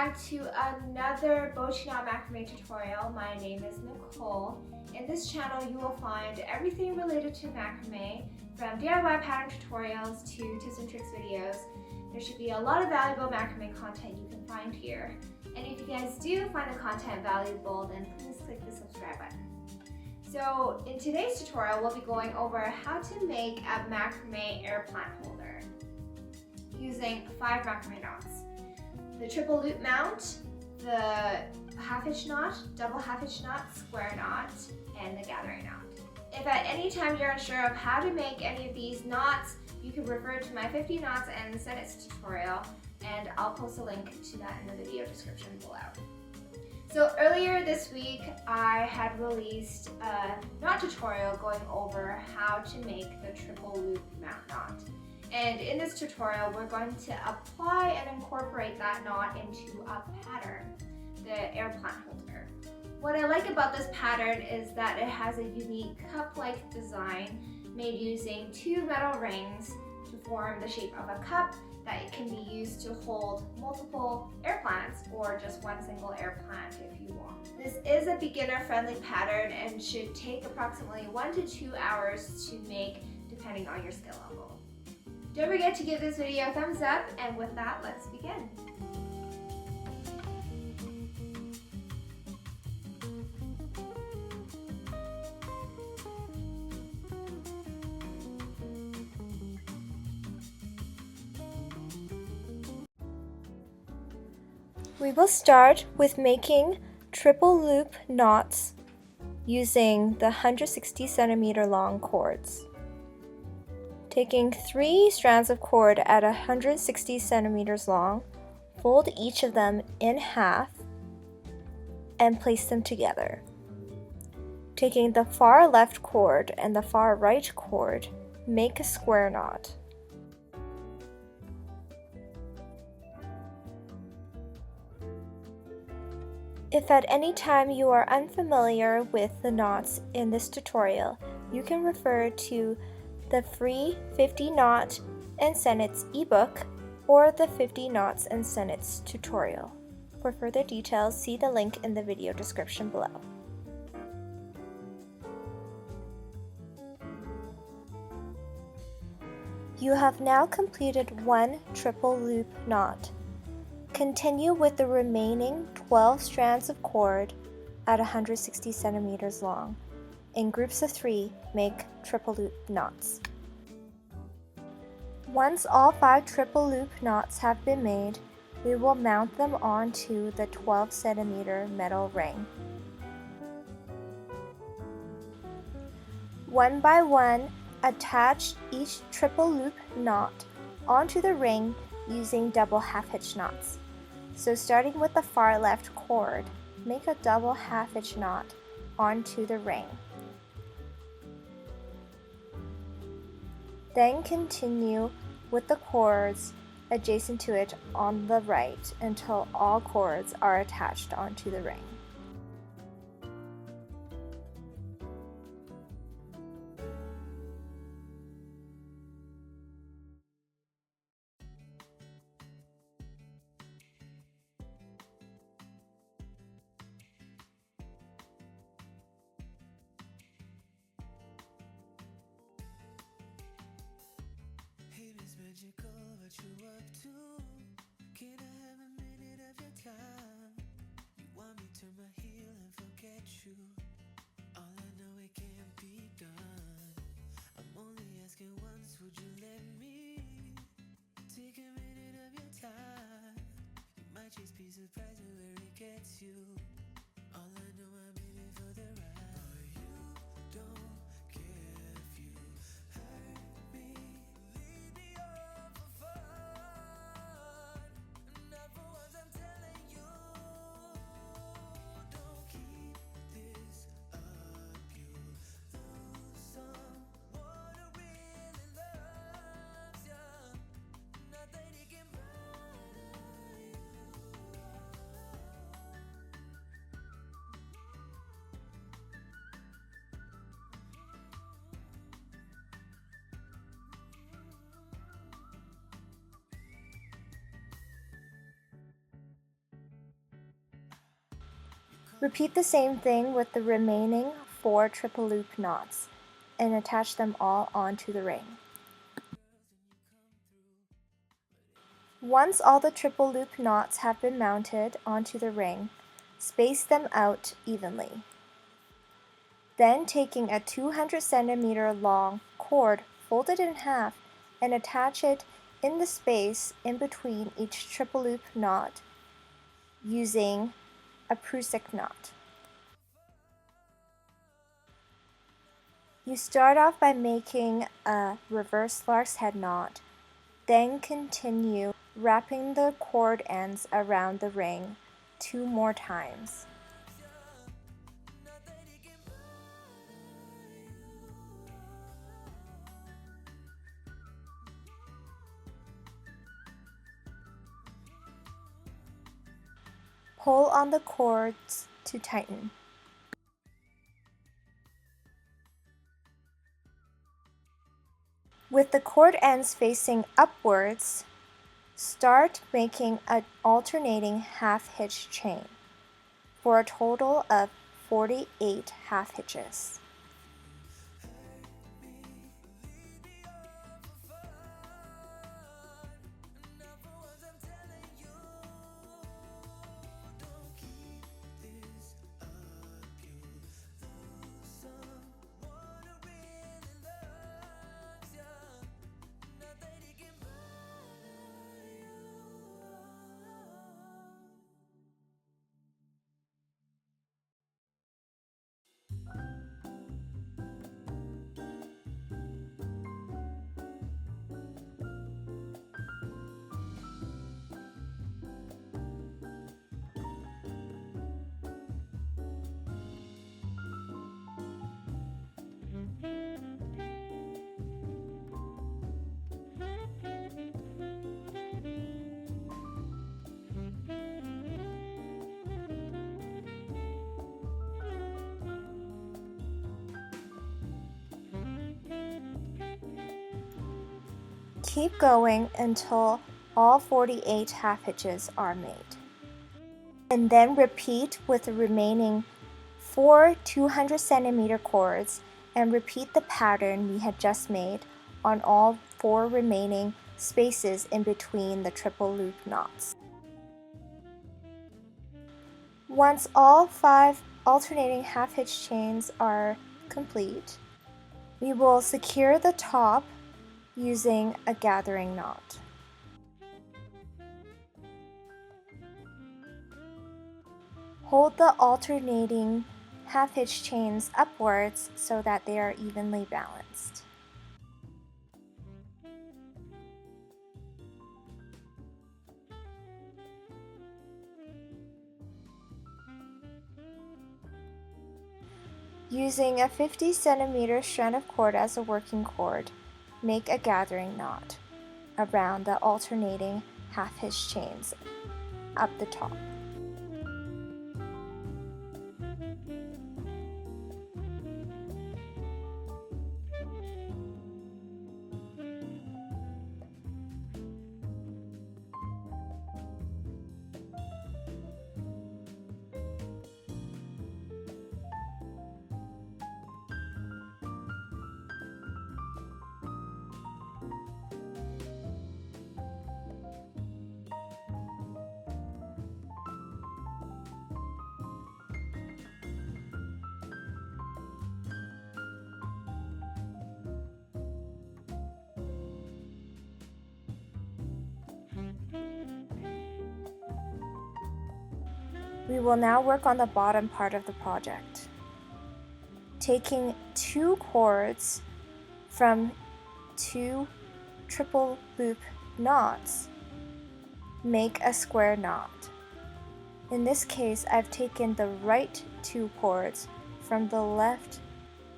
back to another Bochiknot macrame tutorial. My name is Nicole. In this channel you will find everything related to macrame, from DIY pattern tutorials to tips and tricks videos. There should be a lot of valuable macrame content you can find here. And if you guys do find the content valuable, then please click the subscribe button. So in today's tutorial we'll be going over how to make a macrame air plant holder using 5 macrame knots. The triple loop mount, the half hitch knot, double half hitch knot, square knot, and the gathering knot. If at any time you're unsure of how to make any of these knots, you can refer to my 50 knots and sentence tutorial, and I'll post a link to that in the video description below. So earlier this week, I had released a knot tutorial going over how to make the triple loop mount knot. And in this tutorial, we're going to apply and incorporate that knot into a pattern, the air plant holder. What I like about this pattern is that it has a unique cup-like design made using 2 metal rings to form the shape of a cup that it can be used to hold multiple air plants or just one single air plant if you want. This is a beginner-friendly pattern and should take approximately 1 to 2 hours to make depending on your skill level. Don't forget to give this video a thumbs up, and with that, let's begin. We will start with making triple loop knots using the 160 centimeter long cords. Taking 3 strands of cord at 160 centimeters long, fold each of them in half and place them together. Taking the far left cord and the far right cord, make a square knot. If at any time you are unfamiliar with the knots in this tutorial, you can refer to the free 50 knot and sentence ebook or the 50 knots and sentence tutorial. For further details, see the link in the video description below. You have now completed 1 triple loop knot. Continue with the remaining 12 strands of cord at 160 centimeters long. In groups of 3, make triple loop knots. Once all 5 triple loop knots have been made, we will mount them onto the 12 centimeter metal ring. One by one, attach each triple loop knot onto the ring using double half hitch knots. So starting with the far left cord, make a double half hitch knot onto the ring. Then continue with the cords adjacent to it on the right until all cords are attached onto the ring. Magical, what you up to? Can I have a minute of your time? You want me to turn my heel and forget you? All I know, it can't be done. I'm only asking once, would you let me take a minute of your time? You might just be surprised at where it gets you. All I know, I'm in it for the ride. But you don't care if you hurt me. Leave me on for fun. Not for once, I'm telling you. Don't keep this up. You lose someone who really loves you. Nothing he can buy you. Repeat the same thing with the remaining 4 triple loop knots and attach them all onto the ring. Once all the triple loop knots have been mounted onto the ring, space them out evenly. Then taking a 200 centimeter long cord, fold it in half and attach it in the space in between each triple loop knot using a Bochiknot. You start off by making a reverse lark's head knot, then continue wrapping the cord ends around the ring 2 more times. Pull on the cords to tighten. With the cord ends facing upwards, start making an alternating half hitch chain for a total of 48 half hitches. Keep going until all 48 half hitches are made. And then repeat with the remaining 4 200 centimeter cords and repeat the pattern we had just made on all 4 remaining spaces in between the triple loop knots. Once all 5 alternating half hitch chains are complete, we will secure the top using a gathering knot. Hold the alternating half hitch chains upwards so that they are evenly balanced. Using a 50 centimeter strand of cord as a working cord, make a gathering knot around the alternating half hitch chains up the top. We will now work on the bottom part of the project. Taking 2 cords from 2 triple loop knots, make a square knot. In this case, I've taken the right 2 cords from the left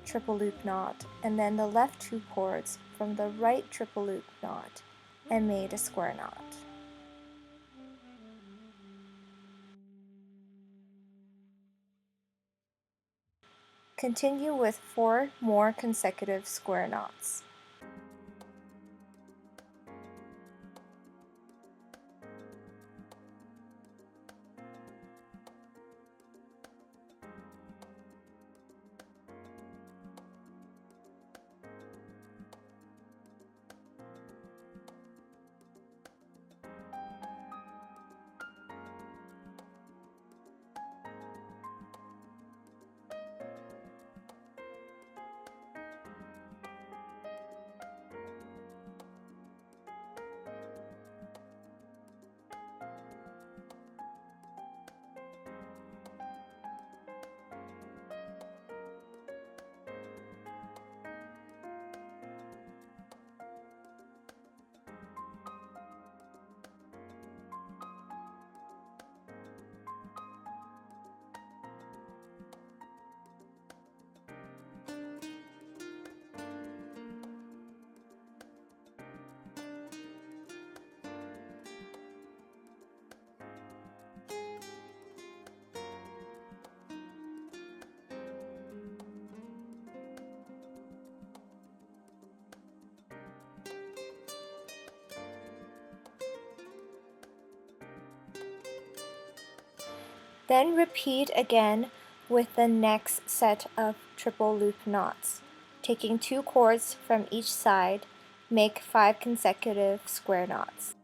triple loop knot and then the left 2 cords from the right triple loop knot and made a square knot. Continue with 4 more consecutive square knots. Then repeat again with the next set of triple loop knots. Taking 2 cords from each side, make 5 consecutive square knots.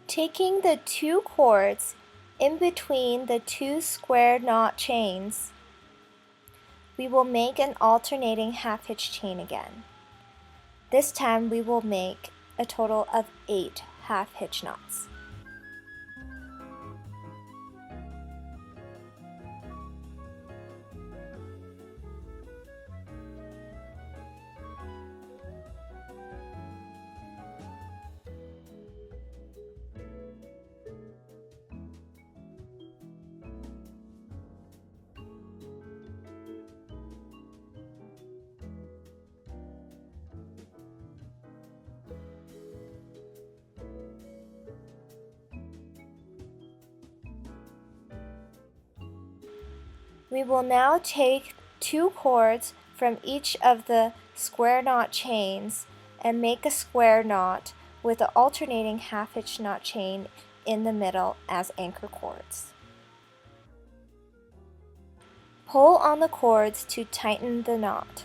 Taking the 2 cords in between the 2 square knot chains, we will make an alternating half hitch chain again. This time we will make a total of 8 half hitch knots. We will now take 2 cords from each of the square knot chains and make a square knot with the alternating half hitch knot chain in the middle as anchor cords. Pull on the cords to tighten the knot.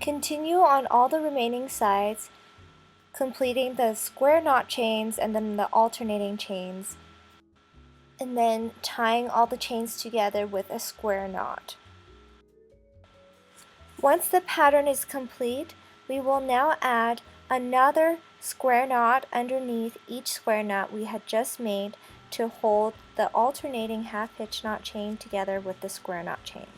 Continue on all the remaining sides, completing the square knot chains and then the alternating chains, and then tying all the chains together with a square knot. Once the pattern is complete, we will now add another square knot underneath each square knot we had just made to hold the alternating half hitch knot chain together with the square knot chains.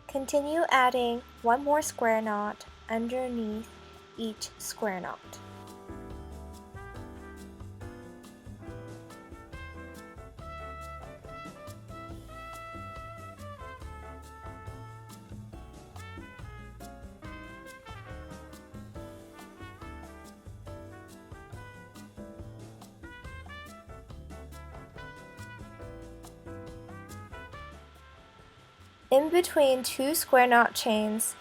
Continue adding one more square knot underneath each square knot. In between 2 square knot chains,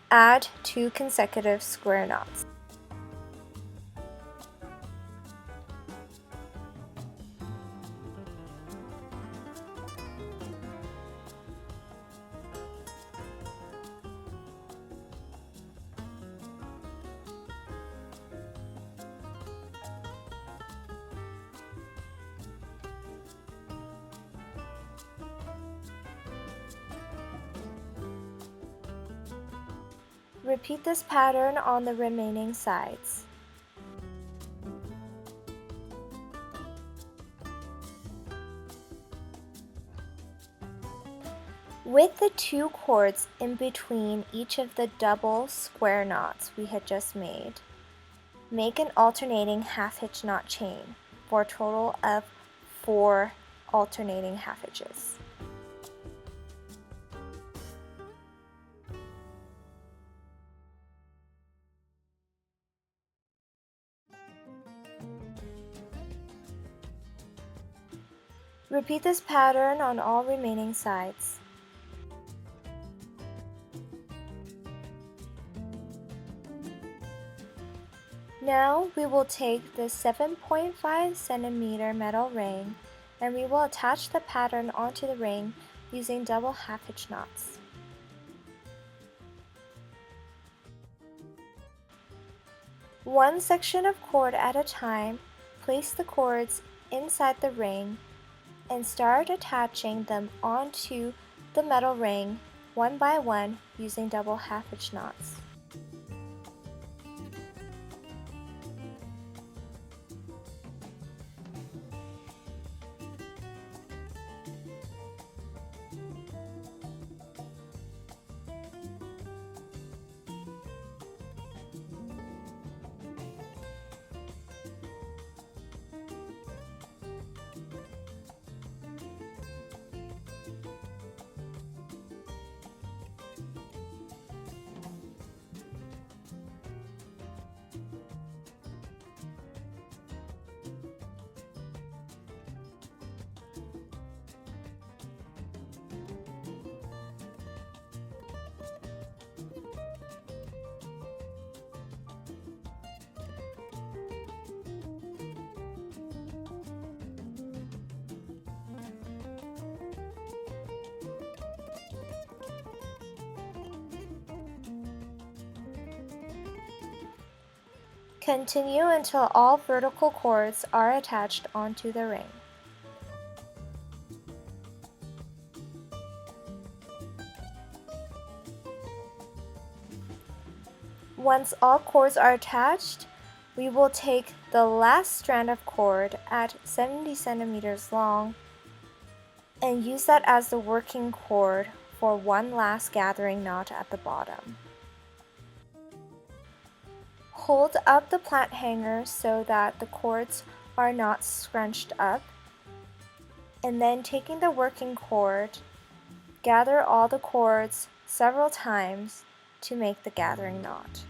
add 2 consecutive square knots. Repeat this pattern on the remaining sides. With the 2 cords in between each of the double square knots we had just made, make an alternating half hitch knot chain for a total of 4 alternating half hitches. Repeat this pattern on all remaining sides. Now we will take the 7.5 centimeter metal ring and we will attach the pattern onto the ring using double half hitch knots. One section of cord at a time, place the cords inside the ring and start attaching them onto the metal ring one by one using double half hitch knots. Continue until all vertical cords are attached onto the ring. Once all cords are attached, we will take the last strand of cord at 70 centimeters long and use that as the working cord for one last gathering knot at the bottom. Hold up the plant hanger so that the cords are not scrunched up, and then taking the working cord, gather all the cords several times to make the gathering knot.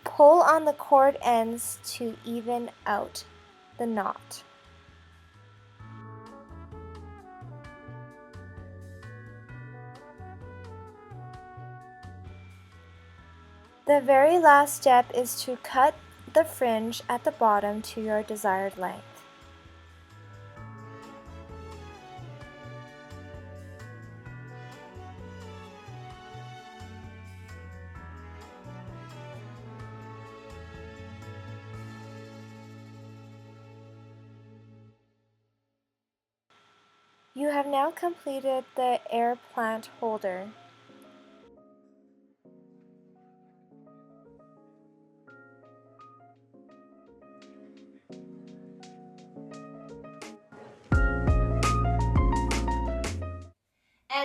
Pull on the cord ends to even out the knot. The very last step is to cut the fringe at the bottom to your desired length. You have now completed the air plant holder.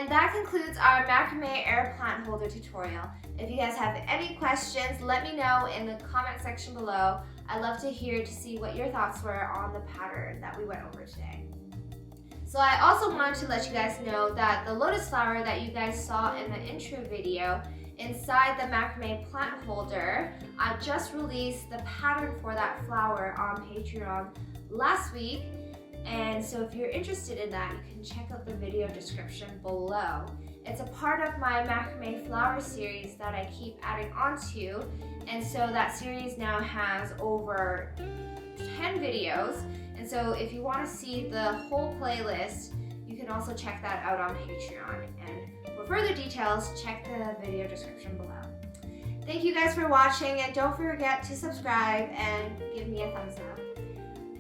And that concludes our macrame air plant holder tutorial. If you guys have any questions, let me know in the comment section below. I'd love to hear to see what your thoughts were on the pattern that we went over today. So I also wanted to let you guys know that the lotus flower that you guys saw in the intro video inside the macrame plant holder, I just released the pattern for that flower on Patreon last week. And so if you're interested in that, you can check out the video description below. It's a part of my macrame flower series that I keep adding onto. And so that series now has over 10 videos. And so if you want to see the whole playlist, you can also check that out on Patreon. And for further details, check the video description below. Thank you guys for watching, and don't forget to subscribe and give me a thumbs up.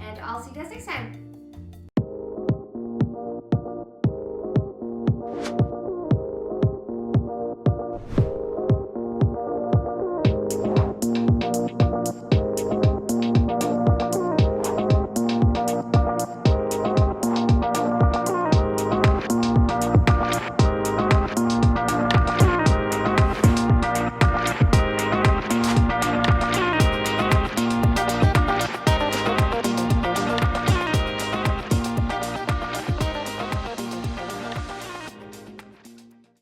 And I'll see you guys next time.